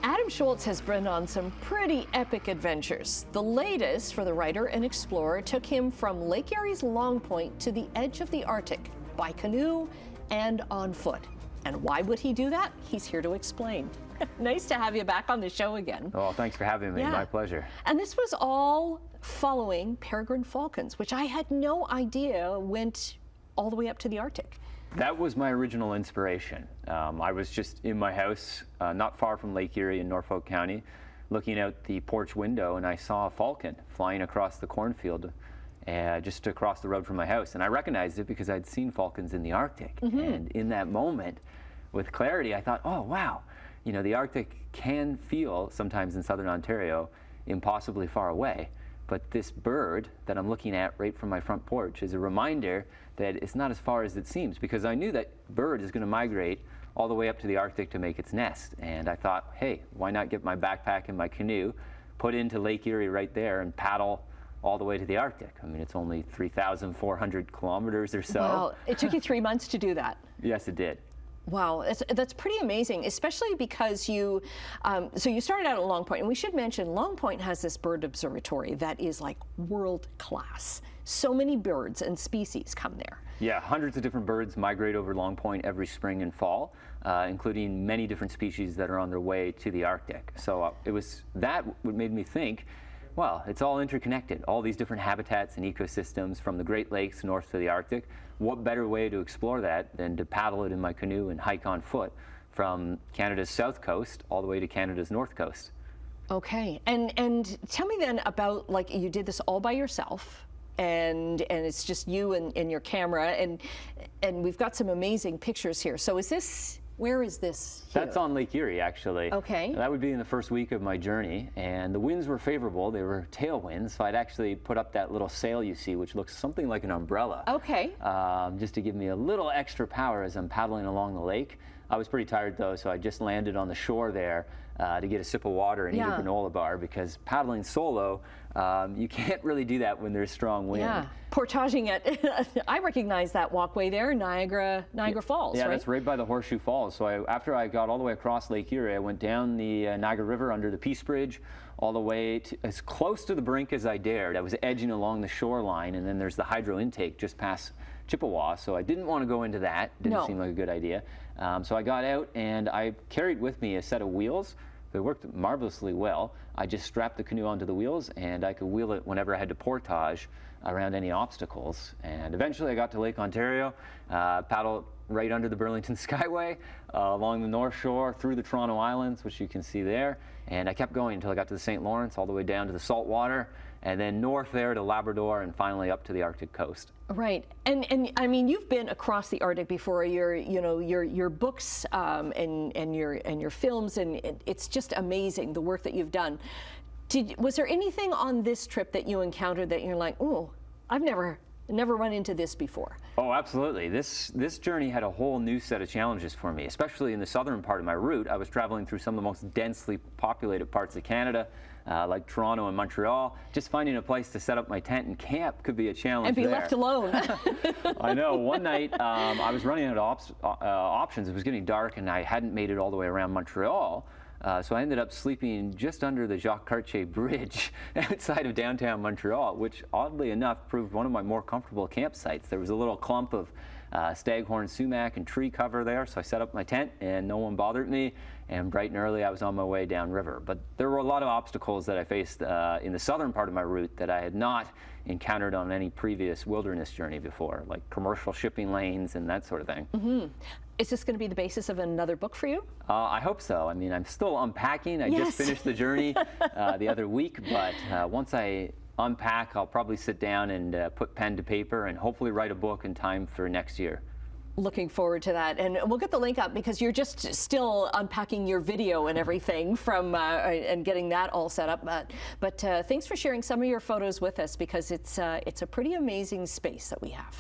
Adam Shoalts has been on some pretty epic adventures. The latest for the writer and explorer took him from Lake Erie's Long Point to the edge of the Arctic by canoe and on foot. And why would he do that? He's here to explain. Nice to have you back on the show again. Oh, thanks for having me. Yeah. My pleasure. And this was all following peregrine falcons, which I had no idea went all the way up to the Arctic. That was my original inspiration. I was just in my house, not far from Lake Erie in Norfolk County, looking out the porch window, and I saw a falcon flying across the cornfield just across the road from my house. And I recognized it because I'd seen falcons in the Arctic. And in that moment, with clarity, I thought, oh, wow, you know, the Arctic can feel sometimes in southern Ontario impossibly far away. But this bird that I'm looking at right from my front porch is a reminder that it's not as far as it seems, because I knew that bird is going to migrate all the way up to the Arctic to make its nest. And I thought, hey, why not get my backpack and my canoe, put into Lake Erie right there and paddle all the way to the Arctic. I mean, it's only 3,400 kilometers or so. Wow, it took you 3 months to do that. Yes, it did. Wow, that's pretty amazing, especially because you, so you started out at Long Point, and we should mention Long Point has this bird observatory that is like world class. So many birds and species come there. Yeah, hundreds of different birds migrate over Long Point every spring and fall, including many different species that are on their way to the Arctic. So it was that what made me think, well, it's all interconnected, all these different habitats and ecosystems from the Great Lakes north to the Arctic. What better way to explore that than to paddle it in my canoe and hike on foot from Canada's south coast all the way to Canada's north coast. Okay, and tell me then about, like, you did this all by yourself, and it's just you and your camera, and we've got some amazing pictures here. So is this, where is this here? That's on Lake Erie, actually. Okay. That would be in the first week of my journey, and the winds were favorable. They were tailwinds, so I'd actually put up that little sail you see, which looks something like an umbrella. Okay. Just to give me a little extra power as I'm paddling along the lake. I was pretty tired though, so I just landed on the shore there to get a sip of water and eat a granola bar, because paddling solo, you can't really do that when there's strong wind. Yeah, portaging at, I recognize that walkway there, Niagara Falls, yeah, right? That's right by the Horseshoe Falls. So after I got all the way across Lake Erie, I went down the Niagara River under the Peace Bridge, all the way to, as close to the brink as I dared. I was edging along the shoreline, and then there's the hydro intake just past Chippewa, so I didn't want to go into that. Didn't seem like a good idea. So I got out, and I carried with me a set of wheels. They worked marvelously well. I just strapped the canoe onto the wheels, and I could wheel it whenever I had to portage around any obstacles. And eventually I got to Lake Ontario, paddled right under the Burlington Skyway, along the North Shore, through the Toronto Islands, which you can see there. And I kept going until I got to the St. Lawrence, all the way down to the saltwater, and then north there to Labrador, and finally up to the Arctic coast. Right, and I mean, you've been across the Arctic before. Your books and your films, and it's just amazing the work that you've done. Was there anything on this trip that you encountered that you're like, oh, I've never run into this before? Oh, absolutely. This journey had a whole new set of challenges for me, especially in the southern part of my route. I was traveling through some of the most densely populated parts of Canada, like Toronto and Montreal. Just finding a place to set up my tent and camp could be a challenge. And be left alone. I know. One night I was running out of options. It was getting dark, and I hadn't made it all the way around Montreal. So I ended up sleeping just under the Jacques Cartier Bridge outside of downtown Montreal, which oddly enough proved one of my more comfortable campsites. There was a little clump of staghorn sumac and tree cover there, so I set up my tent and no one bothered me, and bright and early I was on my way downriver. But there were a lot of obstacles that I faced in the southern part of my route that I had not encountered on any previous wilderness journey before, like commercial shipping lanes and that sort of thing. Mm-hmm. Is this going to be the basis of another book for you? I hope so. I mean, I'm still unpacking. I just finished the journey the other week, but once I unpack, I'll probably sit down and put pen to paper and hopefully write a book in time for next year. Looking forward to that, and we'll get the link up because you're just still unpacking your video and everything from and getting that all set up. But thanks for sharing some of your photos with us, because it's a pretty amazing space that we have.